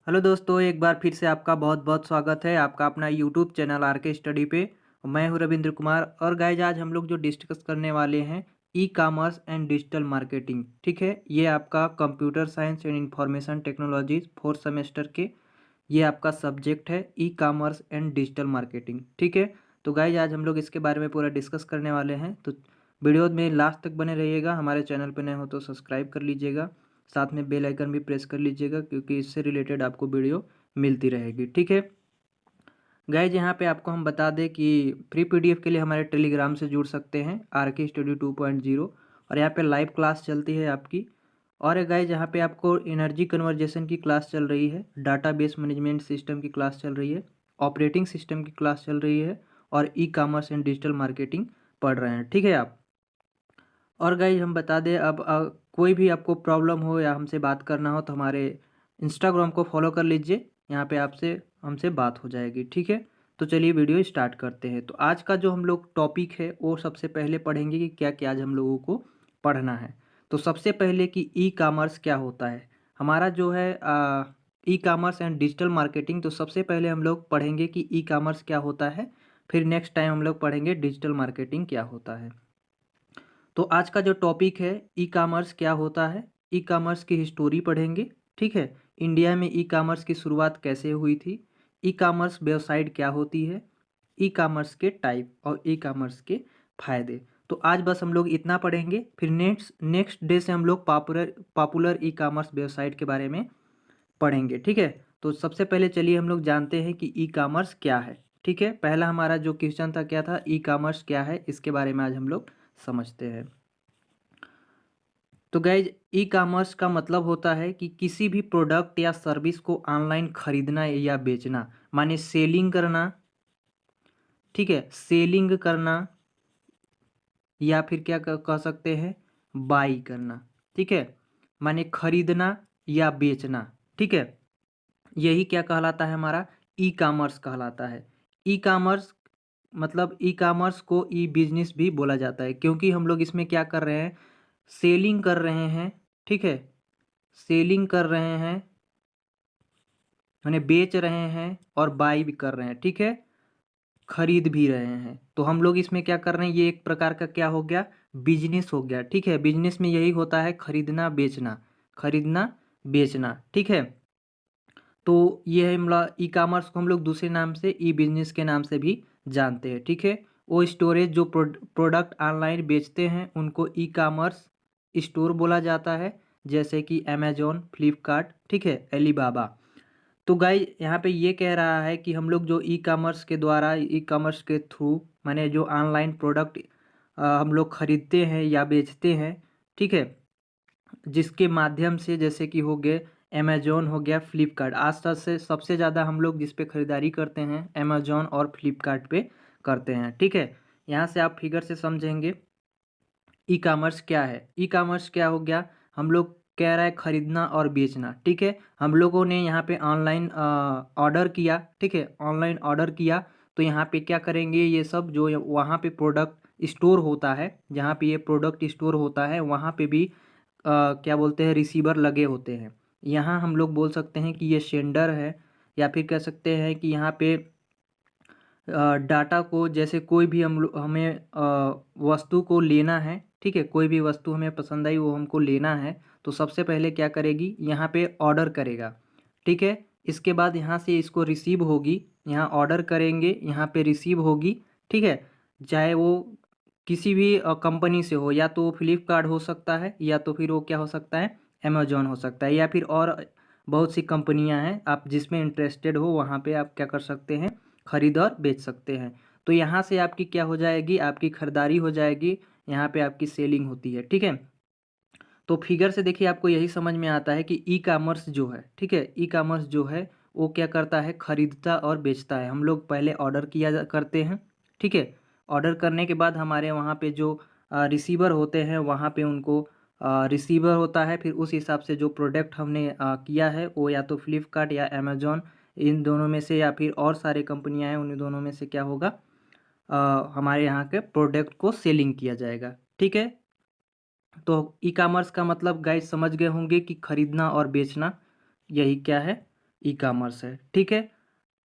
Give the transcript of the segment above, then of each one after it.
Hello दोस्तों, एक बार फिर से आपका बहुत बहुत स्वागत है आपका अपना यूट्यूब चैनल आर के स्टडी पे। मैं हूं रविंद्र कुमार और गाइज आज हम लोग जो डिस्कस करने वाले हैं e commerce and digital marketing. ठीक है, ये आपका computer science and information technologies fourth semester के ये आपका सब्जेक्ट है e commerce and digital marketing. ठीक है, तो गाइज आज हम लोग इसके बारे में पूरा डिस्कस करने वाले हैं, तो वीडियो में लास्ट तक बने रहिएगा। हमारे चैनल पर नए हो तो सब्सक्राइब कर लीजिएगा, साथ में बेल आइकन भी प्रेस कर लीजिएगा क्योंकि इससे रिलेटेड आपको वीडियो मिलती रहेगी। ठीक है गाइज, यहाँ पे आपको हम बता दें कि फ्री पीडीएफ के लिए हमारे टेलीग्राम से जुड़ सकते हैं आर के स्टडी 2.0, और यहाँ पे लाइव क्लास चलती है आपकी। और गाइज यहाँ पे आपको एनर्जी कन्वर्जेशन की क्लास चल रही है, डाटाबेस मैनेजमेंट सिस्टम की क्लास चल रही है, ऑपरेटिंग सिस्टम की क्लास चल रही है, और e commerce and digital marketing पढ़ रहे हैं। ठीक है आप। और गाइज हम बता दें, अब कोई भी आपको प्रॉब्लम हो या हमसे बात करना हो तो हमारे इंस्टाग्राम को फॉलो कर लीजिए, यहाँ पे आपसे हमसे बात हो जाएगी। ठीक है, तो चलिए वीडियो स्टार्ट करते हैं। तो आज का जो हम लोग टॉपिक है वो सबसे पहले पढ़ेंगे कि क्या क्या आज हम लोगों को पढ़ना है। तो सबसे पहले कि ई कॉमर्स क्या होता है हमारा जो है e commerce and digital marketing. तो सबसे पहले हम लोग पढ़ेंगे कि ई कॉमर्स क्या होता है, फिर नेक्स्ट टाइम हम लोग पढ़ेंगे डिजिटल मार्केटिंग क्या होता है। तो आज का जो टॉपिक है ई कॉमर्स क्या होता है, ई कॉमर्स की हिस्टोरी पढ़ेंगे। ठीक है, इंडिया में ई कॉमर्स की शुरुआत कैसे हुई थी, ई कॉमर्स वेबसाइट क्या होती है, ई कॉमर्स के टाइप और ई कॉमर्स के फायदे। तो आज बस हम लोग इतना पढ़ेंगे, फिर नेक्स्ट डे से हम लोग पॉपुलर ई कॉमर्स वेबसाइट के बारे में पढ़ेंगे। ठीक है, तो सबसे पहले चलिए हम लोग जानते हैं कि ई कॉमर्स क्या है। ठीक है, पहला हमारा जो क्वेश्चन था क्या था, ई कॉमर्स क्या है, इसके बारे में आज हम लोग समझते हैं। तो गाइज ई कॉमर्स का मतलब होता है कि किसी भी प्रोडक्ट या सर्विस को ऑनलाइन खरीदना या बेचना, माने सेलिंग करना। ठीक है, सेलिंग करना या फिर क्या कह सकते हैं, बाई करना। ठीक है, माने खरीदना या बेचना। ठीक है, यही क्या कहलाता है, हमारा ई कॉमर्स कहलाता है। ई कॉमर्स मतलब ई कॉमर्स को ई बिजनेस भी बोला जाता है, क्योंकि हम लोग इसमें क्या कर रहे हैं, सेलिंग कर रहे हैं। ठीक है, सेलिंग कर रहे हैं उन्हें बेच रहे हैं और बाई भी कर रहे हैं। ठीक है, खरीद भी रहे हैं। तो हम लोग इसमें क्या कर रहे हैं, ये एक प्रकार का क्या हो गया, बिजनेस हो गया। ठीक है, बिजनेस में यही होता है, खरीदना बेचना, खरीदना बेचना। ठीक है, तो ये है मतलब ई कॉमर्स को हम लोग दूसरे नाम से ई बिजनेस के नाम से भी जानते हैं। ठीक है, वो स्टोरेज जो प्रोडक्ट ऑनलाइन बेचते हैं उनको ई कॉमर्स स्टोर बोला जाता है, जैसे कि अमेजोन, फ्लिपकार्ट, ठीक है, अलीबाबा। तो गाइज यहाँ पे ये कह रहा है कि हम लोग जो ई कॉमर्स के द्वारा, ई कॉमर्स के थ्रू, माने जो ऑनलाइन प्रोडक्ट हम लोग खरीदते हैं या बेचते हैं। ठीक है, जिसके माध्यम से जैसे कि हो गए अमेजोन, हो गया फ्लिपकार्ट, आसपास से सबसे ज़्यादा हम लोग जिस पे ख़रीदारी करते हैं अमेजोन और फ्लिपकार्ट पे करते हैं। ठीक है, यहाँ से आप फिगर से समझेंगे ई कॉमर्स क्या है। ई कॉमर्स क्या हो गया, हम लोग कह रहा है खरीदना और बेचना। ठीक है, हम लोगों ने यहाँ पे ऑनलाइन ऑर्डर किया। ठीक है, ऑनलाइन ऑर्डर किया तो यहाँ पे क्या करेंगे, ये सब जो वहाँ पे प्रोडक्ट स्टोर होता है, जहाँ पे ये प्रोडक्ट स्टोर होता है वहाँ पे भी क्या बोलते हैं, रिसीवर लगे होते हैं। यहाँ हम लोग बोल सकते हैं कि ये सेंडर है, या फिर कह सकते हैं कि यहाँ पे डाटा को, जैसे कोई भी हमें वस्तु को लेना है। ठीक है, कोई भी वस्तु हमें पसंद आई वो हमको लेना है, तो सबसे पहले क्या करेगी, यहाँ पे ऑर्डर करेगा। ठीक है, इसके बाद यहाँ से इसको रिसीव होगी, यहाँ ऑर्डर करेंगे, यहाँ पे रिसीव होगी। ठीक है, चाहे वो किसी भी कंपनी से हो, या तो वो फ्लिपकार्ट हो सकता है, या तो फिर वो क्या हो सकता है, अमेजोन हो सकता है, या फिर और बहुत सी कंपनियां हैं, आप जिसमें इंटरेस्टेड हो वहाँ पे आप क्या कर सकते हैं, खरीद और बेच सकते हैं। तो यहाँ से आपकी क्या हो जाएगी, आपकी खरीदारी हो जाएगी, यहाँ पे आपकी सेलिंग होती है। ठीक है, तो फिगर से देखिए आपको यही समझ में आता है कि ई कॉमर्स जो है, ठीक है, ई कॉमर्स जो है वो क्या करता है, खरीदता और बेचता है। हम लोग पहले ऑर्डर करते हैं। ठीक है, ऑर्डर करने के बाद हमारे वहाँ पे जो रिसीवर होते हैं वहाँ पे उनको रिसीवर होता है, फिर उस हिसाब से जो प्रोडक्ट हमने किया है वो या तो फ्लिपकार्ट या अमेजोन, इन दोनों में से, या फिर और सारे कंपनियां हैं उन दोनों में से क्या होगा, हमारे यहाँ के प्रोडक्ट को सेलिंग किया जाएगा। ठीक है, तो ई कॉमर्स का मतलब गाइस समझ गए होंगे कि खरीदना और बेचना, यही क्या है, ई कॉमर्स है, ठीक है।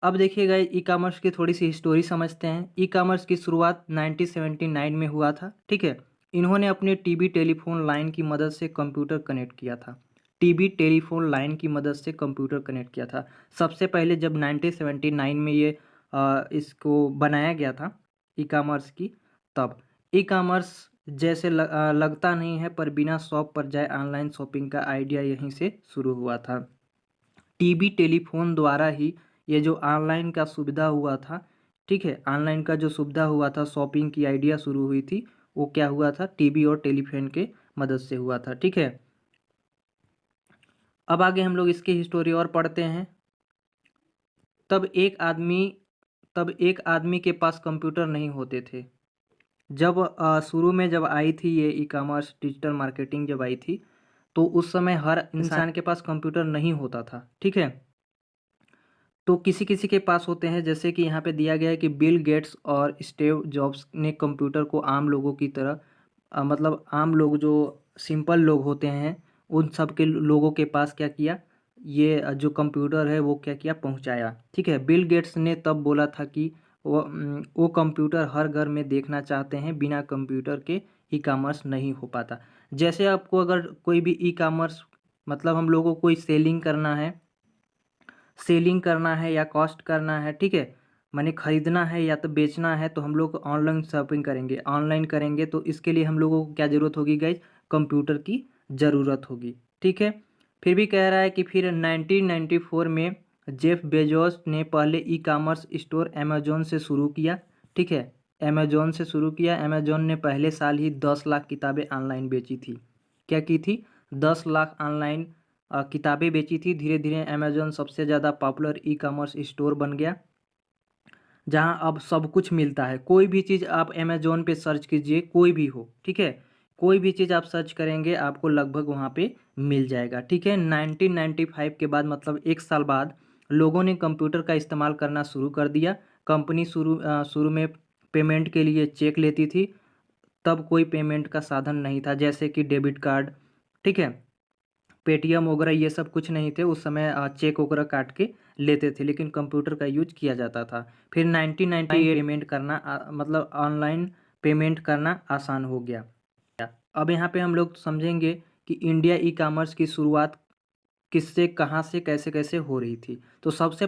अब देखिएगा ई कॉमर्स की थोड़ी सी हिस्टोरी समझते हैं। ई कॉमर्स की शुरुआत 1979 में हुआ था, ठीक है। इन्होंने अपने टीबी टेलीफोन लाइन की मदद से कंप्यूटर कनेक्ट किया था। टीबी टेलीफोन लाइन की मदद से कंप्यूटर कनेक्ट किया था सबसे पहले, जब 1979 में ये इसको बनाया गया था ई कॉमर्स की। तब ई कॉमर्स जैसे लगता नहीं है, पर बिना शॉप पर जाए ऑनलाइन शॉपिंग का आइडिया यहीं से शुरू हुआ था। टीबी टेलीफोन द्वारा ही ये जो ऑनलाइन का सुविधा हुआ था, ठीक है, ऑनलाइन का जो सुविधा हुआ था, शॉपिंग की आइडिया शुरू हुई थी, वो क्या हुआ था, टीबी और टेलीफोन के मदद से हुआ था, ठीक है। अब आगे हम लोग इसकी हिस्टोरी और पढ़ते हैं। तब एक आदमी तब एक आदमी के पास कंप्यूटर नहीं होते थे। जब शुरू में जब आई थी ये ई कॉमर्स डिजिटल मार्केटिंग जब आई थी, तो उस समय हर इंसान के पास कंप्यूटर नहीं होता था, ठीक है। तो किसी किसी के पास होते हैं, जैसे कि यहाँ पे दिया गया है कि बिल गेट्स और स्टीव जॉब्स ने कंप्यूटर को आम लोगों की तरह मतलब आम लोग जो सिंपल लोग होते हैं, उन सब के लोगों के पास क्या किया, ये जो कंप्यूटर है वो क्या किया, पहुँचाया, ठीक है। बिल गेट्स ने तब बोला था कि वो कंप्यूटर हर घर में देखना चाहते हैं, बिना कंप्यूटर के ई कॉमर्स नहीं हो पाता। जैसे आपको अगर कोई भी ई कॉमर्स मतलब हम लोगों को कोई सेलिंग करना है या कॉस्ट करना है, ठीक है, माने खरीदना है या तो बेचना है, तो हम लोग ऑनलाइन शॉपिंग करेंगे, ऑनलाइन करेंगे, तो इसके लिए हम लोगों को क्या ज़रूरत होगी गाइज, कंप्यूटर की ज़रूरत होगी, ठीक है। फिर भी कह रहा है कि फिर 1994 में जेफ बेजोस ने पहले ई कॉमर्स स्टोर अमेजोन से शुरू किया, ठीक है। अमेजोन से शुरू किया। अमेजोन ने पहले साल ही 10 लाख किताबें ऑनलाइन बेची थी। क्या की थी, 10 लाख ऑनलाइन किताबें बेची थी। धीरे धीरे अमेजोन सबसे ज़्यादा पॉपुलर ई कॉमर्स स्टोर बन गया, जहां अब सब कुछ मिलता है। कोई भी चीज़ आप अमेजोन पे सर्च कीजिए, कोई भी हो, ठीक है, कोई भी चीज़ आप सर्च करेंगे आपको लगभग वहां पे मिल जाएगा, ठीक है। 1995 के बाद मतलब 1 साल बाद लोगों ने कंप्यूटर का इस्तेमाल करना शुरू कर दिया। कंपनी शुरू में पेमेंट के लिए चेक लेती थी। तब कोई पेमेंट का साधन नहीं था, जैसे कि डेबिट कार्ड, ठीक है, पेटीएम वगैरह, ये सब कुछ नहीं थे उस समय। चेक वगैरह काट के लेते थे, लेकिन कंप्यूटर का यूज किया जाता था। फिर 1998 पेमेंट करना मतलब ऑनलाइन पेमेंट करना आसान हो गया। अब यहाँ पे हम लोग समझेंगे कि इंडिया ई कॉमर्स की शुरुआत किससे, कहाँ से, कैसे कैसे हो रही थी। तो सबसे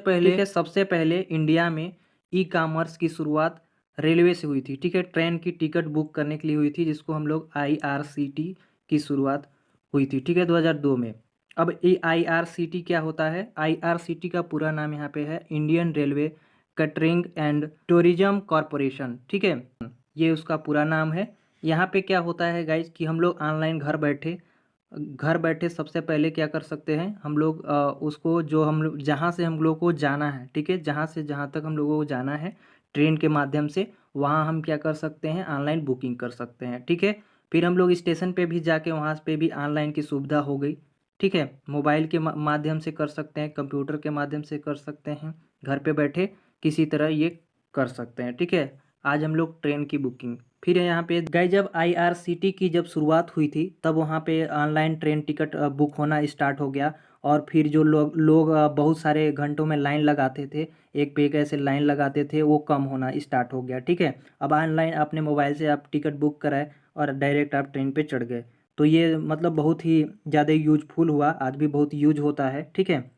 पहले इंडिया में ई कॉमर्स की शुरुआत रेलवे से हुई थी, ठीक है। ट्रेन की टिकट बुक करने के लिए हुई थी, जिसको हम लोग IRCT की शुरुआत हुई थी, ठीक है, 2002 में। अब ये IRCT क्या होता है, IRCT का पूरा नाम यहाँ पे है Indian railway catering and tourism corporation, ठीक है, ये उसका पूरा नाम है। यहाँ पे क्या होता है गाइज कि हम लोग ऑनलाइन घर बैठे सबसे पहले क्या कर सकते हैं, हम लोग उसको जो हम लोग जहाँ से हम लोग को जाना है, ठीक है, जहाँ से जहाँ तक हम लोगों को जाना है ट्रेन के माध्यम से, वहाँ हम क्या कर सकते हैं, ऑनलाइन बुकिंग कर सकते हैं, ठीक है। फिर हम लोग स्टेशन पे भी जाके वहाँ पे भी ऑनलाइन की सुविधा हो गई, ठीक है। मोबाइल के माध्यम से कर सकते हैं, कंप्यूटर के माध्यम से कर सकते हैं, घर पे बैठे किसी तरह ये कर सकते हैं, ठीक है। आज हम लोग ट्रेन की बुकिंग। फिर यहाँ पे गाइस जब IRCT की जब शुरुआत हुई थी, तब वहाँ पे ऑनलाइन ट्रेन टिकट बुक होना स्टार्ट हो गया। और फिर जो लोग बहुत सारे घंटों में लाइन लगाते थे, एक पे एक ऐसे लाइन लगाते थे, वो कम होना स्टार्ट हो गया, ठीक है। अब ऑनलाइन अपने मोबाइल से आप टिकट बुक कराए और डायरेक्ट आप ट्रेन पे चढ़ गए। तो ये मतलब बहुत ही ज़्यादा यूजफुल हुआ, आज भी बहुत यूज होता है, ठीक है।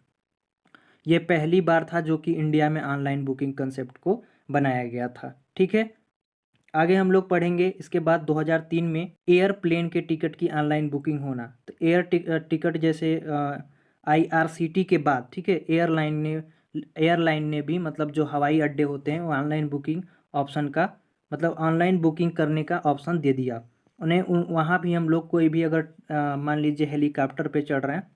ये पहली बार था जो कि इंडिया में ऑनलाइन बुकिंग कंसेप्ट को बनाया गया था, ठीक है। आगे हम लोग पढ़ेंगे इसके बाद 2003 में एयरप्लेन के टिकट की ऑनलाइन बुकिंग होना। तो टिकट जैसे IRCT के बाद, ठीक है, एयरलाइन ने भी मतलब जो हवाई अड्डे होते हैं वो ऑनलाइन बुकिंग ऑप्शन का मतलब ऑनलाइन बुकिंग करने का ऑप्शन दे दिया उन्हें। वहाँ भी हम लोग कोई भी अगर मान लीजिए हेलीकॉप्टर पे चढ़ रहे हैं,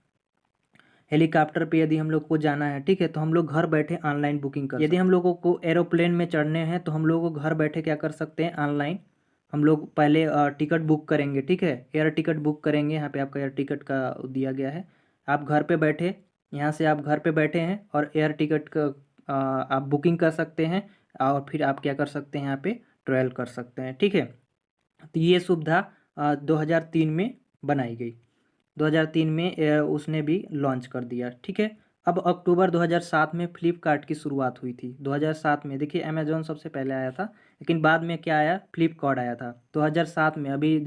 हेलीकॉप्टर पे यदि हम लोग को जाना है, ठीक है, तो हम लोग घर बैठे ऑनलाइन बुकिंग कर सकते हैं। यदि हम लोगों को एरोप्लेन में चढ़ने हैं, तो हम लोगों को घर बैठे क्या कर सकते हैं, ऑनलाइन हम लोग पहले टिकट बुक करेंगे, ठीक है, एयर टिकट बुक करेंगे। यहाँ पे आपका एयर टिकट का दिया गया है। आप घर पे बैठे, यहाँ से आप घर पे बैठे हैं और एयर टिकट का आप बुकिंग कर सकते हैं, और फिर आप क्या कर सकते हैं, यहाँ पे ट्रैवल कर सकते हैं, ठीक है। तो ये सुविधा 2003 में बनाई गई, 2003 में उसने भी लॉन्च कर दिया, ठीक है। अब अक्टूबर 2007 में फ्लिपकार्ट की शुरुआत हुई थी। 2007 में देखिए अमेज़न सबसे पहले आया था, लेकिन बाद में क्या आया, फ्लिपकार्ट आया था 2007 में। अभी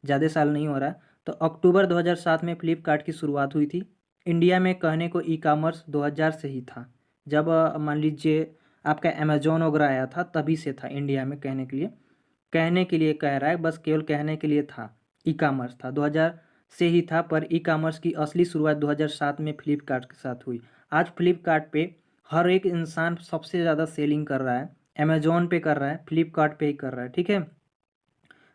ज़्यादा साल नहीं हो रहा। तो अक्टूबर 2007 में फ्लिपकार्ट की शुरुआत हुई थी। इंडिया में कहने को ई कॉमर्स 2000 से ही था। जब मान लीजिए आपका अमेज़न वगैरह आया था तभी से था इंडिया में, कहने के लिए कह रहा है, बस केवल कहने के लिए था। ई कॉमर्स था 2000 से ही था, पर ई कॉमर्स की असली शुरुआत 2007 में फ्लिपकार्ट के साथ हुई। आज फ्लिपकार्ट पे हर एक इंसान सबसे ज़्यादा सेलिंग कर रहा है, अमेज़न पे कर रहा है, फ्लिपकार्ट पे ही कर रहा है, ठीक है।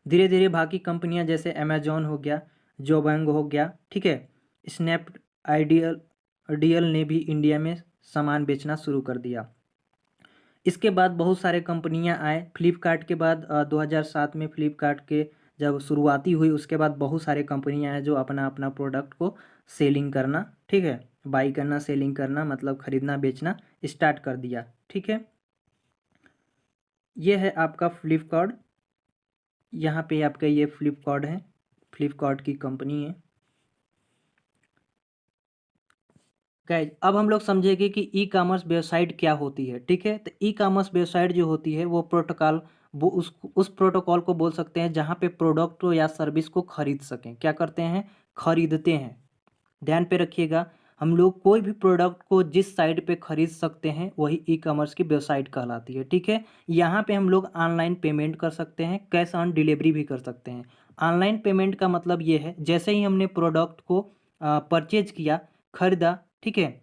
धीरे धीरे बाकी कंपनियां जैसे अमेज़न हो गया, जोबंग हो गया, ठीक है, स्नैप आइडियल डीएल ने भी इंडिया में सामान बेचना शुरू कर दिया। इसके बाद बहुत सारे कंपनियां आए। फ्लिपकार्ट के बाद 2007 में फ्लिपकार्ट के जब शुरुआती हुई उसके बाद बहुत सारे कंपनियां आए जो अपना अपना प्रोडक्ट को सेलिंग करना, ठीक है, बाई करना, सेलिंग करना मतलब खरीदना बेचना स्टार्ट कर दिया, ठीक है। ये है आपका फ्लिपकार्ट। यहाँ पे आपका ये फ्लिपकार्ट है, फ्लिपकार्ट की कंपनी है। गाइज अब हम लोग समझेंगे कि ई कॉमर्स वेबसाइट क्या होती है, ठीक है। तो ई कॉमर्स वेबसाइट जो होती है वो प्रोटोकॉल, वो उस प्रोटोकॉल को बोल सकते हैं जहाँ पे प्रोडक्ट या सर्विस को खरीद सकें। क्या करते हैं, खरीदते हैं। ध्यान पे रखिएगा, हम लोग कोई भी प्रोडक्ट को जिस साइट पे खरीद सकते हैं वही ई कॉमर्स की वेबसाइट कहलाती है, ठीक है। यहाँ पे हम लोग ऑनलाइन पेमेंट कर सकते हैं, कैश ऑन डिलीवरी भी कर सकते हैं। ऑनलाइन पेमेंट का मतलब ये है जैसे ही हमने प्रोडक्ट को परचेज किया, खरीदा, ठीक है,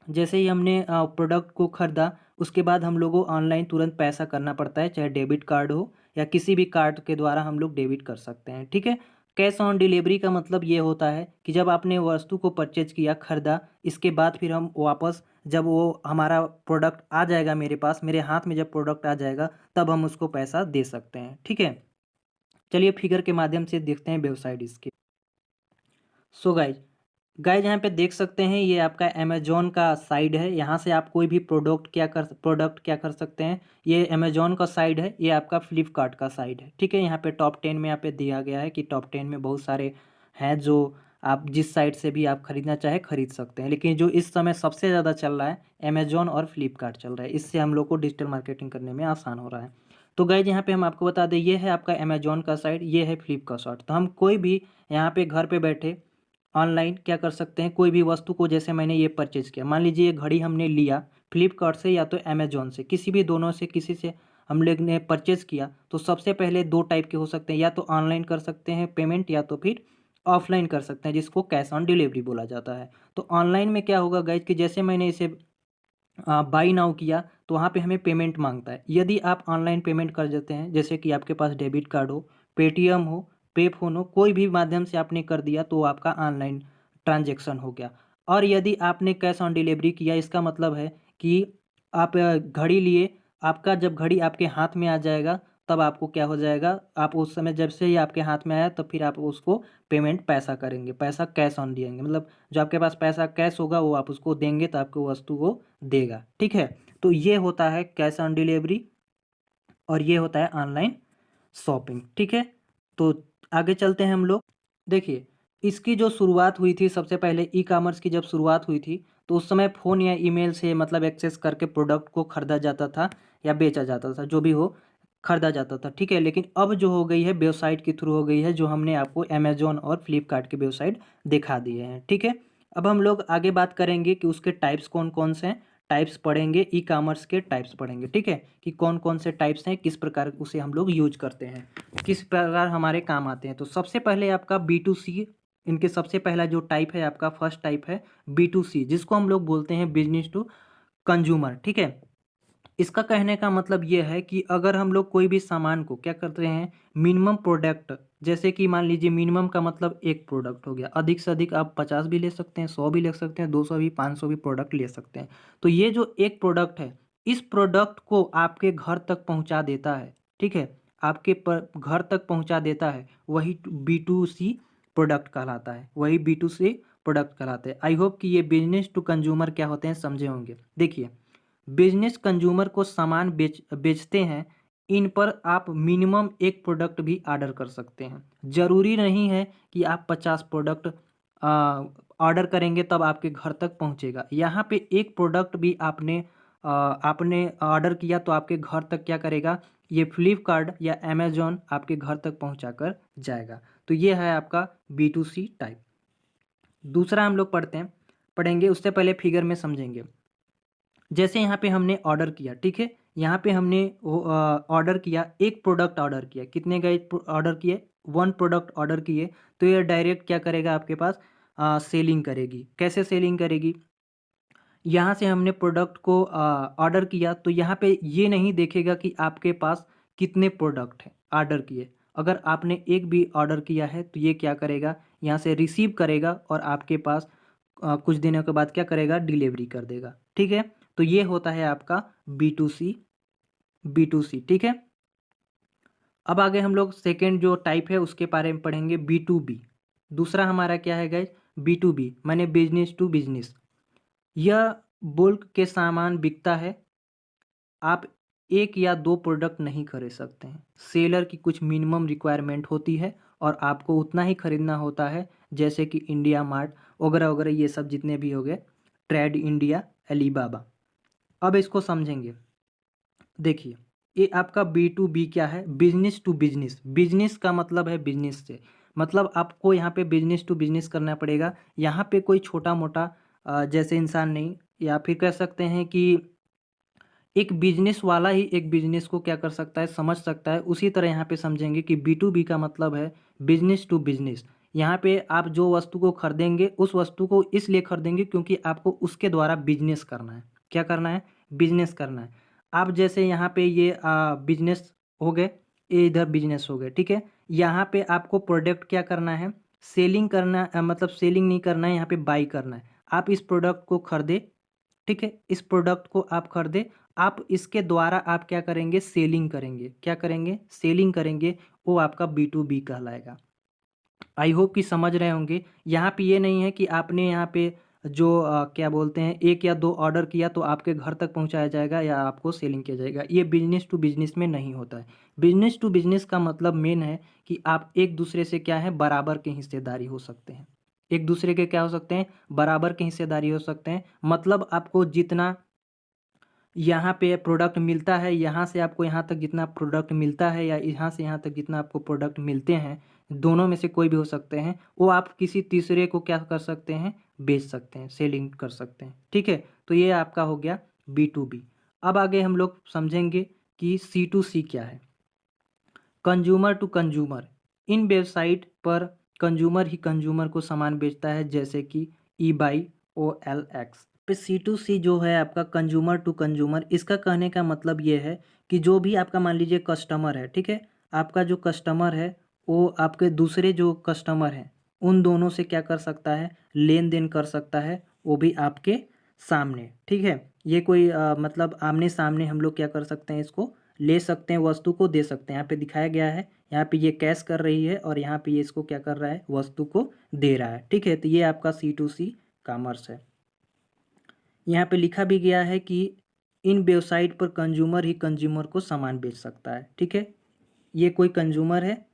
जैसे ही हमने प्रोडक्ट को खरीदा उसके बाद हम लोगों को ऑनलाइन तुरंत पैसा करना पड़ता है, चाहे डेबिट कार्ड हो या किसी भी कार्ड के द्वारा हम लोग डेबिट कर सकते हैं, ठीक है। कैश ऑन डिलीवरी का मतलब ये होता है कि जब आपने वस्तु को परचेज किया, खरीदा, इसके बाद फिर हम वापस, जब वो हमारा प्रोडक्ट आ जाएगा मेरे पास, मेरे हाथ में जब प्रोडक्ट आ जाएगा तब हम उसको पैसा दे सकते हैं, ठीक है। चलिए फिगर के माध्यम से देखते हैं वेबसाइट इसकी। सो गाइज यहाँ पे देख सकते हैं ये आपका अमेजोन का साइड है। यहाँ से आप कोई भी प्रोडक्ट क्या कर सकते हैं। ये अमेजोन का साइड है, ये आपका फ्लिपकार्ट का साइड है, ठीक है। यहाँ पे टॉप 10 में यहाँ पे दिया गया है कि टॉप 10 में बहुत सारे हैं जो आप जिस साइट से भी आप खरीदना चाहे खरीद सकते हैं। लेकिन जो इस समय सबसे ज़्यादा चल रहा है अमेजोन और फ्लिपकार्ट चल रहा है, इससे हम लोग को डिजिटल मार्केटिंग करने में आसान हो रहा है। तो गाइज यहाँ पे हम आपको बता दें, ये है आपका अमेजोन का साइड, ये है फ्लिप का साइड। तो हम कोई भी यहाँ पे घर पे बैठे ऑनलाइन क्या कर सकते हैं, कोई भी वस्तु को, जैसे मैंने ये परचेज़ किया, मान लीजिए ये घड़ी हमने लिया फ्लिपकार्ट से या तो अमेजोन से, किसी भी दोनों से किसी से हम लोग ने परचेज़ किया, तो सबसे पहले दो टाइप के हो सकते हैं, या तो ऑनलाइन कर सकते हैं पेमेंट या तो फिर ऑफलाइन कर सकते हैं जिसको कैश ऑन डिलीवरी बोला जाता है। तो ऑनलाइन में क्या होगा गाइज कि जैसे मैंने इसे बाई नाउ किया तो वहाँ पे हमें पेमेंट मांगता है। यदि आप ऑनलाइन पेमेंट कर देते हैं, जैसे कि आपके पास डेबिट कार्ड हो, पेटीएम हो, पे फोन हो, कोई भी माध्यम से आपने कर दिया तो आपका ऑनलाइन ट्रांजैक्शन हो गया। और यदि आपने कैश ऑन डिलीवरी किया, इसका मतलब है कि आप घड़ी लिए, आपका जब घड़ी आपके हाथ में आ जाएगा तब आपको क्या हो जाएगा, आप उस समय जब से ही आपके हाथ में आया तब फिर आप उसको पेमेंट पैसा करेंगे, पैसा कैश ऑन देंगे, मतलब जो आपके पास पैसा कैश होगा वो आप उसको देंगे तो आपको वस्तु वो देगा, ठीक है। तो ये होता है कैश ऑन डिलीवरी और ये होता है ऑनलाइन शॉपिंग, ठीक है। तो आगे चलते हैं हम लोग। देखिए इसकी जो शुरुआत हुई थी, सबसे पहले ई कॉमर्स की जब शुरुआत हुई थी तो उस समय फ़ोन या ईमेल से मतलब एक्सेस करके प्रोडक्ट को खरीदा जाता था या बेचा जाता था, जो भी हो खरीदा जाता था, ठीक है। लेकिन अब जो हो गई है वेबसाइट के थ्रू हो गई है, जो हमने आपको अमेजोन और फ्लिपकार्ट की वेबसाइट दिखा दिए हैं, ठीक है। अब हम लोग आगे बात करेंगे कि उसके टाइप्स कौन कौन से हैं, टाइप्स पढ़ेंगे, ई कॉमर्स के टाइप्स पढ़ेंगे, ठीक है, कि कौन कौन से टाइप्स हैं, किस प्रकार उसे हम लोग यूज करते हैं, किस प्रकार हमारे काम आते हैं। तो सबसे पहले आपका B2C, इनके सबसे पहला जो टाइप है आपका फर्स्ट टाइप है B2C, जिसको हम लोग बोलते हैं बिजनेस टू कंज्यूमर, ठीक है। इसका कहने का मतलब ये है कि अगर हम लोग कोई भी सामान को क्या करते हैं, मिनिमम प्रोडक्ट, जैसे कि मान लीजिए मिनिमम का मतलब एक प्रोडक्ट हो गया, अधिक से अधिक आप 50 भी ले सकते हैं, 100 भी ले सकते हैं, 200 भी, 500 भी प्रोडक्ट ले सकते हैं। तो ये जो एक प्रोडक्ट है, इस प्रोडक्ट को आपके घर तक पहुंचा देता है, ठीक है, आपके घर तक पहुंचा देता है, वही B2C प्रोडक्ट कहलाता है, वही B2C प्रोडक्ट कहलाते हैं। आई होप कि ये बिजनेस टू कंज्यूमर क्या होते हैं समझे होंगे। देखिए बिजनेस कंज्यूमर को सामान बेचते हैं, इन पर आप मिनिमम एक प्रोडक्ट भी ऑर्डर कर सकते हैं। ज़रूरी नहीं है कि आप 50 प्रोडक्ट ऑर्डर करेंगे तब आपके घर तक पहुंचेगा। यहाँ पे एक प्रोडक्ट भी आपने ऑर्डर किया तो आपके घर तक क्या करेगा, ये फ्लिपकार्ट या अमेजोन आपके घर तक पहुंचा कर जाएगा। तो ये है आपका B2C टाइप। दूसरा हम लोग पढ़ेंगे, उससे पहले फिगर में समझेंगे। जैसे यहाँ पे हमने ऑर्डर किया, ठीक है, यहाँ पे हमने ऑर्डर किया, एक प्रोडक्ट ऑर्डर किया, कितने का ऑर्डर किए, 1 प्रोडक्ट ऑर्डर किए, तो ये डायरेक्ट क्या करेगा आपके पास, सेलिंग करेगी। कैसे सेलिंग करेगी, यहाँ से हमने प्रोडक्ट को ऑर्डर किया तो यहाँ पे ये नहीं देखेगा कि आपके पास कितने प्रोडक्ट हैं ऑर्डर किए। अगर आपने एक भी ऑर्डर किया है तो ये क्या करेगा, यहाँ से रिसीव करेगा और आपके पास कुछ दिनों के बाद क्या करेगा, डिलीवरी कर देगा। ठीक है, तो ये होता है आपका B2C, ठीक है। अब आगे हम लोग सेकेंड जो टाइप है उसके बारे में पढ़ेंगे, B2B। दूसरा हमारा क्या है गाइज, B2B माने बिजनेस टू बिजनेस। यह बुल्क के सामान बिकता है, आप एक या दो प्रोडक्ट नहीं खरीद सकते हैं। सेलर की कुछ मिनिमम रिक्वायरमेंट होती है और आपको उतना ही खरीदना होता है, जैसे कि इंडिया मार्ट वगैरह वगैरह, ये सब जितने भी हो गए, ट्रेड इंडिया, अलीबाबा। अब इसको समझेंगे। देखिए, ये आपका B2B क्या है, बिजनेस टू बिजनेस। बिजनेस का मतलब है बिजनेस से, मतलब आपको यहाँ पे बिजनेस टू बिजनेस करना पड़ेगा। यहाँ पे कोई छोटा मोटा जैसे इंसान नहीं, या फिर कह सकते हैं कि एक बिजनेस वाला ही एक बिजनेस को क्या कर सकता है, समझ सकता है। उसी तरह यहाँ पे समझेंगे कि B2B का मतलब है बिजनेस टू बिजनेस। यहाँ पे आप जो वस्तु को खरीदेंगे, उस वस्तु को इसलिए खरीदेंगे क्योंकि आपको उसके द्वारा बिजनेस करना है। क्या करना है, बिजनेस करना है। आप जैसे यहाँ पे ये बिजनेस हो गए, ये इधर बिजनेस हो गए, ठीक है। यहाँ पे आपको प्रोडक्ट क्या करना है, सेलिंग करना, मतलब सेलिंग नहीं करना है, यहाँ पे बाई करना है। आप इस प्रोडक्ट को खरीदे, ठीक है, इस प्रोडक्ट को आप खरीदे, आप इसके द्वारा आप क्या करेंगे, सेलिंग करेंगे। क्या करेंगे, सेलिंग करेंगे, वो आपका B2B कहलाएगा। आई होप कि समझ रहे होंगे। यहाँ पे ये नहीं है कि आपने यहाँ पे जो क्या बोलते हैं, एक या दो ऑर्डर किया तो आपके घर तक पहुँचाया जाएगा या आपको सेलिंग किया जाएगा। ये बिजनेस टू बिजनेस में नहीं होता है। बिजनेस टू बिजनेस का मतलब मेन है कि आप एक दूसरे से क्या है, बराबर के हिस्सेदारी हो सकते हैं। एक दूसरे के क्या हो सकते हैं, बराबर के हिस्सेदारी हो सकते हैं। मतलब आपको जितना यहाँ पे प्रोडक्ट मिलता है, यहाँ से आपको यहाँ तक जितना प्रोडक्ट मिलता है, या यहाँ से यहाँ तक जितना आपको प्रोडक्ट मिलते हैं, दोनों में से कोई भी हो सकते हैं, वो आप किसी तीसरे को क्या कर सकते हैं, बेच सकते हैं, सेलिंग कर सकते हैं। ठीक है, तो ये आपका हो गया B2B। अब आगे हम लोग समझेंगे कि C2C क्या है, कंज्यूमर टू कंज्यूमर। इन वेबसाइट पर कंज्यूमर ही कंज्यूमर को सामान बेचता है, जैसे कि eBay, OLX पे। C2C जो है आपका कंज्यूमर टू कंज्यूमर, इसका कहने का मतलब ये है कि जो भी आपका मान लीजिए कस्टमर है, ठीक है, आपका जो कस्टमर है वो आपके दूसरे जो कस्टमर हैं उन दोनों से क्या कर सकता है, लेन देन कर सकता है, वो भी आपके सामने। ठीक है, ये कोई मतलब आमने सामने हम लोग क्या कर सकते हैं, इसको ले सकते हैं, वस्तु को दे सकते हैं। यहाँ पे दिखाया गया है, यहाँ पे ये कैश कर रही है और यहाँ पे ये इसको क्या कर रहा है, वस्तु को दे रहा है। ठीक है, तो ये आपका C2C कॉमर्स है। यहाँ पे लिखा भी गया है कि इन वेबसाइट पर कंज्यूमर ही कंज्यूमर को सामान बेच सकता है। ठीक है, ये कोई कंज्यूमर है,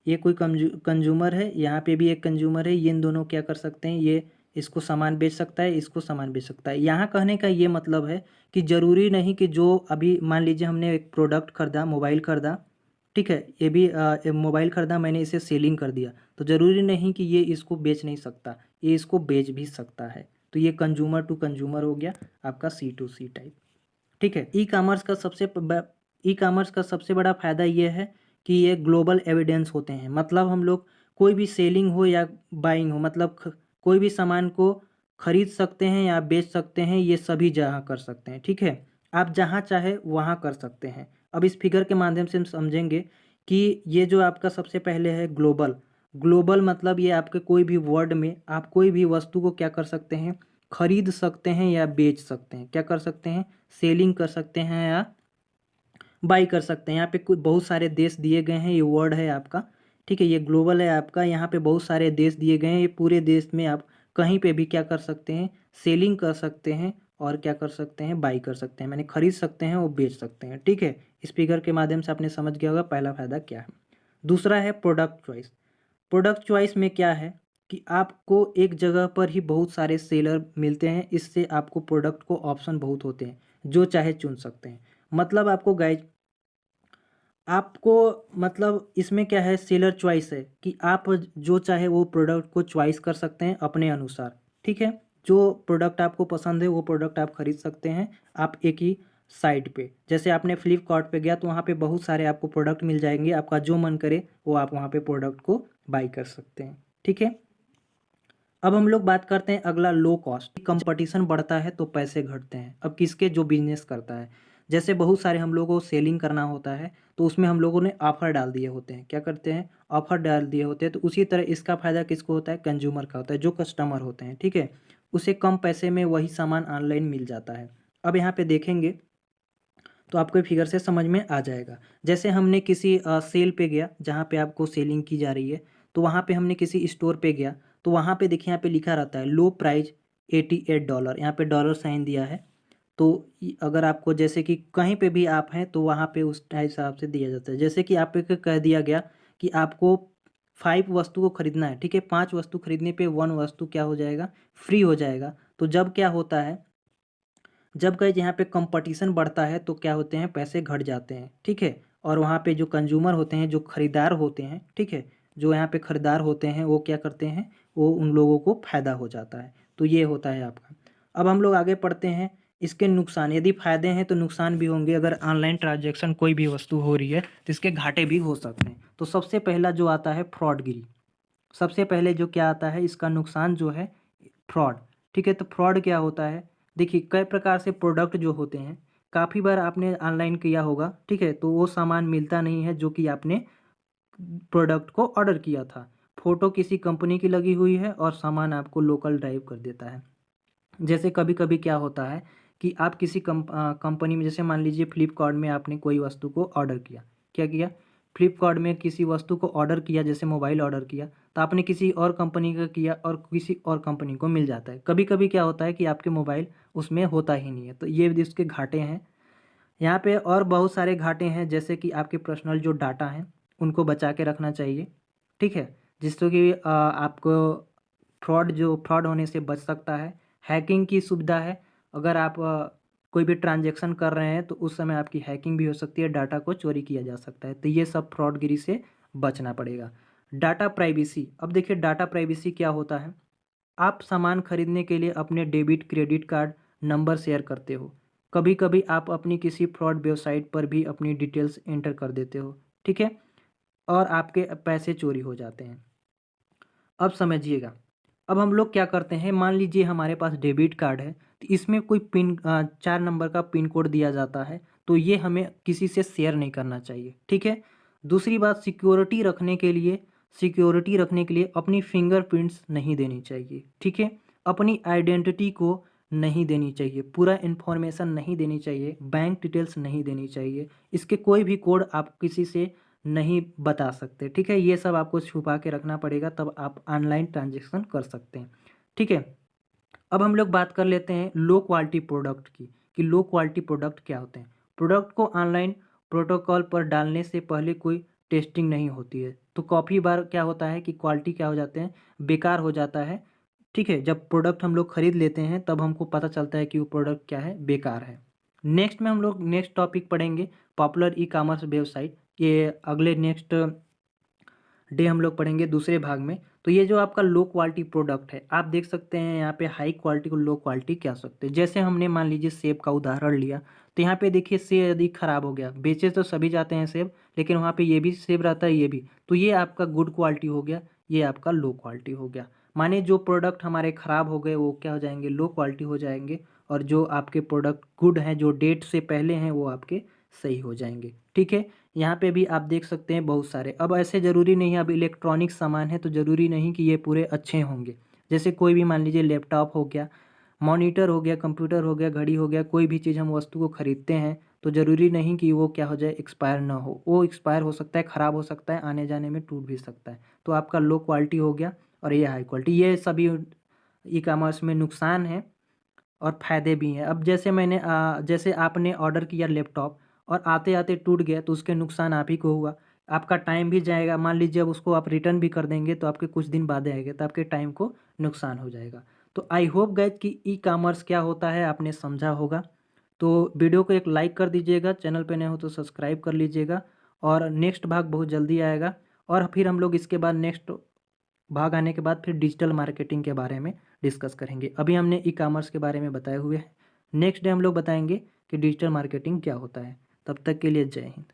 ये कोई कंज्यूमर है, यहाँ पे भी एक कंज्यूमर है, ये इन दोनों क्या कर सकते हैं, ये इसको सामान बेच सकता है, इसको सामान बेच सकता है। यहाँ कहने का ये मतलब है कि ज़रूरी नहीं कि जो अभी मान लीजिए हमने एक प्रोडक्ट खरीदा, मोबाइल खरीदा, ठीक है, ये भी मोबाइल खरीदा, मैंने इसे सेलिंग कर दिया, तो ज़रूरी नहीं कि ये इसको बेच नहीं सकता, ये इसको बेच भी सकता है। तो ये कंज्यूमर टू कंज्यूमर हो गया आपका C2C टाइप। ठीक है, ई कामर्स का सबसे बड़ा फ़ायदा ये है कि ये ग्लोबल एविडेंस होते हैं। मतलब हम लोग कोई भी सेलिंग हो या बाइंग हो, मतलब कोई भी सामान को खरीद सकते हैं या बेच सकते हैं, ये सभी जगह कर सकते हैं। ठीक है, आप जहाँ चाहे वहाँ कर सकते हैं। अब इस फिगर के माध्यम से हम समझेंगे कि ये जो आपका सबसे पहले है ग्लोबल। ग्लोबल मतलब ये आपके कोई भी वर्ल्ड में आप कोई भी वस्तु को क्या कर सकते हैं, खरीद सकते हैं या बेच सकते हैं। क्या कर सकते हैं, सेलिंग कर सकते हैं या बाई कर सकते हैं। यहाँ पे कुछ बहुत सारे देश दिए गए हैं, ये वर्ड है आपका। ठीक है, ये ग्लोबल है आपका, यहाँ पे बहुत सारे देश दिए गए हैं। ये पूरे देश में आप कहीं पे भी क्या कर सकते हैं, सेलिंग कर सकते हैं और क्या कर सकते हैं, बाई कर सकते हैं, मैंने खरीद सकते हैं और बेच सकते हैं। ठीक है, इस फिगर के माध्यम से आपने समझ गया होगा पहला फ़ायदा क्या है। दूसरा है प्रोडक्ट चॉइस। प्रोडक्ट चॉइस में क्या है, कि आपको एक जगह पर ही बहुत सारे सेलर मिलते हैं, इससे आपको प्रोडक्ट को ऑप्शन बहुत होते हैं, जो चाहे चुन सकते हैं। मतलब आपको गाइज आपको मतलब इसमें क्या है, सेलर चॉइस है कि आप जो चाहे वो प्रोडक्ट को चॉइस कर सकते हैं अपने अनुसार। ठीक है, जो प्रोडक्ट आपको पसंद है वो प्रोडक्ट आप खरीद सकते हैं आप एक ही साइट पे। जैसे आपने फ्लिपकार्ट पे गया तो वहाँ पे बहुत सारे आपको प्रोडक्ट मिल जाएंगे, आपका जो मन करे वो आप वहाँ पे प्रोडक्ट को बाई कर सकते हैं। ठीक है, अब हम लोग बात करते हैं अगला, लो कॉस्ट। कंपटीशन बढ़ता है तो पैसे घटते हैं। अब किसके, जो बिजनेस करता है। जैसे बहुत सारे हम लोगों को सेलिंग करना होता है तो उसमें हम लोगों ने ऑफर डाल दिए होते हैं, क्या करते हैं, ऑफर डाल दिए होते हैं। तो उसी तरह इसका फ़ायदा किसको होता है, कंज्यूमर का होता है, जो कस्टमर होते हैं। ठीक है, उसे कम पैसे में वही सामान ऑनलाइन मिल जाता है। अब यहाँ पे देखेंगे तो आपको फिगर से समझ में आ जाएगा। जैसे हमने किसी सेल पे गया जहाँ पे आपको सेलिंग की जा रही है, तो वहाँ पे हमने किसी स्टोर पे गया तो वहाँ पे देखिए यहाँ पे लिखा रहता है लो प्राइस $88, यहाँ पे डॉलर साइन दिया है। तो अगर आपको जैसे कि कहीं पे भी आप हैं तो वहाँ पे उस हिसाब से दिया जाता है। जैसे कि आप पे कह दिया गया कि आपको 5 वस्तु को खरीदना है, ठीक है, 5 वस्तु खरीदने पे 1 वस्तु क्या हो जाएगा, फ्री हो जाएगा। तो जब क्या होता है, जब कहीं यहाँ पे कंपटीशन बढ़ता है तो क्या होते हैं, पैसे घट जाते हैं। ठीक है, और वहाँ पे जो कंज्यूमर होते हैं, जो खरीदार होते हैं, ठीक है, जो यहाँ पे खरीदार होते हैं वो क्या करते हैं, वो उन लोगों को फायदा हो जाता है। तो ये होता है आपका। अब हम लोग आगे पढ़ते हैं इसके नुकसान। यदि फायदे हैं तो नुकसान भी होंगे। अगर ऑनलाइन ट्रांजेक्शन कोई भी वस्तु हो रही है तो इसके घाटे भी हो सकते हैं। तो सबसे पहला जो आता है फ्रॉडगिरी। सबसे पहले जो क्या आता है, इसका नुकसान जो है फ्रॉड। ठीक है, तो फ्रॉड क्या होता है, देखिए कई प्रकार से प्रोडक्ट जो होते हैं, काफ़ी बार आपने ऑनलाइन किया होगा, ठीक है, तो वो सामान मिलता नहीं है जो कि आपने प्रोडक्ट को ऑर्डर किया था। फ़ोटो किसी कंपनी की लगी हुई है और सामान आपको लोकल ड्राइव कर देता है। जैसे कभी कभी क्या होता है कि आप किसी कंपनी में, जैसे मान लीजिए फ्लिपकार्ट में आपने कोई वस्तु को ऑर्डर किया, क्या किया, फ्लिपकार्ट में किसी वस्तु को ऑर्डर किया, जैसे मोबाइल ऑर्डर किया, तो आपने किसी और कंपनी का किया और किसी और कंपनी को मिल जाता है। कभी कभी क्या होता है कि आपके मोबाइल उसमें होता ही नहीं है, तो ये भी उसके घाटे हैं। यहाँ पे और बहुत सारे घाटे हैं, जैसे कि आपके पर्सनल जो डाटा हैं उनको बचा के रखना चाहिए। ठीक है, जिससे कि आपको फ्रॉड होने से बच सकता है। हैकिंग की सुविधा है, अगर आप कोई भी ट्रांजैक्शन कर रहे हैं तो उस समय आपकी हैकिंग भी हो सकती है, डाटा को चोरी किया जा सकता है। तो ये सब फ्रॉडगिरी से बचना पड़ेगा। Data privacy. अब देखिए डाटा प्राइवेसी क्या होता है, आप सामान खरीदने के लिए अपने debit credit card number share करते हो। कभी कभी आप अपनी किसी फ्रॉड वेबसाइट पर भी अपनी डिटेल्स एंटर कर देते हो। ठीक है, और आपके पैसे चोरी हो जाते हैं। अब समझिएगा, अब हम लोग क्या करते हैं, मान लीजिए हमारे पास डेबिट कार्ड है तो इसमें कोई 4 नंबर का पिन कोड दिया जाता है, तो ये हमें किसी से शेयर नहीं करना चाहिए। ठीक है, दूसरी बात, सिक्योरिटी रखने के लिए अपनी फिंगरप्रिंट्स नहीं देनी चाहिए। ठीक है, अपनी आइडेंटिटी को नहीं देनी चाहिए, पूरा इन्फॉर्मेशन नहीं देनी चाहिए, बैंक डिटेल्स नहीं देनी चाहिए, इसके कोई भी कोड आप किसी से नहीं बता सकते। ठीक है, ये सब आपको छुपा के रखना पड़ेगा, तब आप ऑनलाइन ट्रांजेक्शन कर सकते हैं। ठीक है, अब हम लोग बात कर लेते हैं लो क्वालिटी प्रोडक्ट की, कि लो क्वालिटी प्रोडक्ट क्या होते हैं। प्रोडक्ट को ऑनलाइन प्रोटोकॉल पर डालने से पहले कोई टेस्टिंग नहीं होती है, तो काफ़ी बार क्या होता है कि क्वालिटी क्या हो जाते हैं, बेकार हो जाता है। ठीक है, जब प्रोडक्ट हम लोग खरीद लेते हैं तब हमको पता चलता है कि वो प्रोडक्ट क्या है, बेकार है। नेक्स्ट में हम लोग नेक्स्ट टॉपिक पढ़ेंगे पॉपुलर ई कॉमर्स वेबसाइट। ये अगले नेक्स्ट डे हम लोग पढ़ेंगे दूसरे भाग में। तो ये जो आपका लो क्वालिटी प्रोडक्ट है, आप देख सकते हैं यहाँ पे हाई क्वालिटी को लो क्वालिटी कह सकते हैं। जैसे हमने मान लीजिए सेब का उदाहरण लिया, तो यहाँ पे देखिए सेब यदि खराब हो गया, बेचे तो सभी जाते हैं सेब, लेकिन वहाँ पे ये भी सेब रहता है, ये भी, तो ये आपका गुड क्वालिटी हो गया, ये आपका लो क्वालिटी हो गया। माने जो प्रोडक्ट हमारे ख़राब हो गए वो क्या हो जाएंगे, लो क्वालिटी हो जाएंगे, और जो आपके प्रोडक्ट गुड हैं, जो डेट से पहले हैं, वो आपके सही हो जाएंगे। ठीक है, यहाँ पे भी आप देख सकते हैं बहुत सारे। अब ऐसे ज़रूरी नहीं है, अब इलेक्ट्रॉनिक सामान है तो ज़रूरी नहीं कि ये पूरे अच्छे होंगे। जैसे कोई भी मान लीजिए लैपटॉप हो गया, मॉनिटर हो गया, कंप्यूटर हो गया, घड़ी हो गया, कोई भी चीज़ हम वस्तु को खरीदते हैं तो ज़रूरी नहीं कि वो क्या हो जाए, एक्सपायर ना हो। वो एक्सपायर हो सकता है, ख़राब हो सकता है, आने जाने में टूट भी सकता है। तो आपका लो क्वालिटी हो गया और ये हाई क्वालिटी। ये सभी ई कॉमर्स में नुकसान है और फ़ायदे भी हैं। अब जैसे आपने ऑर्डर किया लैपटॉप और आते-आते टूट गया तो उसके नुकसान आप ही को हुआ। आपका टाइम भी जाएगा। मान लीजिए अब उसको आप रिटर्न भी कर देंगे तो आपके कुछ दिन बाद आएगा तो आपके टाइम को नुकसान हो जाएगा। तो आई होप गाइज कि ई कॉमर्स क्या होता है आपने समझा होगा। तो वीडियो को एक लाइक कर दीजिएगा, चैनल पे नए हो तो सब्सक्राइब कर लीजिएगा और नेक्स्ट भाग बहुत जल्दी आएगा। और फिर हम लोग इसके बाद नेक्स्ट भाग आने के बाद फिर डिजिटल मार्केटिंग के बारे में डिस्कस करेंगे। अभी हमने ई कॉमर्स के बारे में बताए हुए हैं, नेक्स्ट डे हम लोग बताएंगे कि डिजिटल मार्केटिंग क्या होता है। तब तक के लिए जय हिंद।